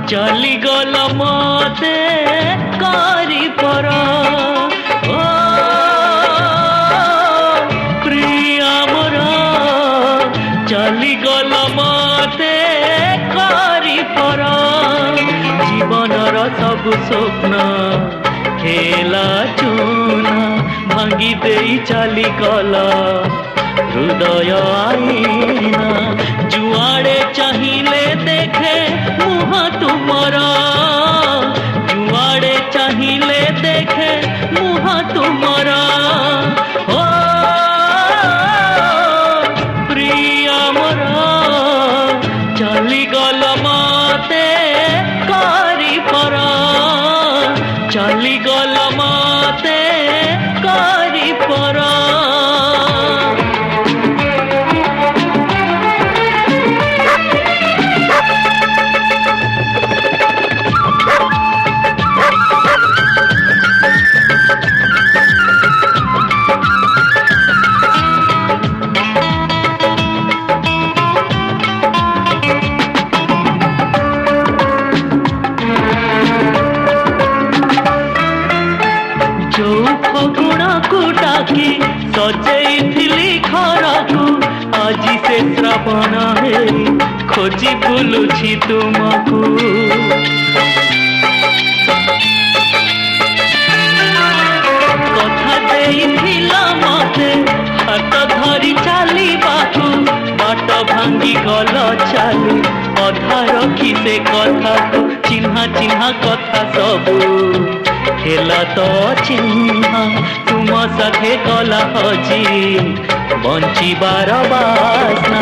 चली गल मते करी पर ओ प्रिया मोर चली गल मते करी पर जीवनर सब स्वप्न खेला चूना भांगी देई चली गल हृदय आईना जुआड़े चाहिए देखे मुह तुमर जुआड़े चाहिए देखे मुह तुमर ओ प्रिया मोर चली गल मते करी पर चली गल मते करी पर डाकी सजई घर को आज से श्रावण है खोजी बुलुछि तुमको कथा देइथिला मते हाथ धरी चलीबाकू बाट भांगी गल चाली अधा रखी से कथा को चिन्हा चिन्हा कथा सबू खेला तो चिन्हा तुम साथे गला हजी बंचिबार बासना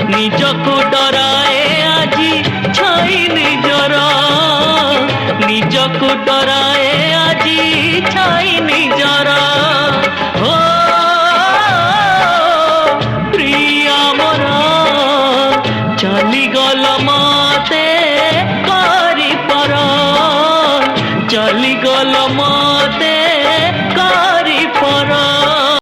निजको डराए आजी छई निजर निजको डराए आजी छई निजर।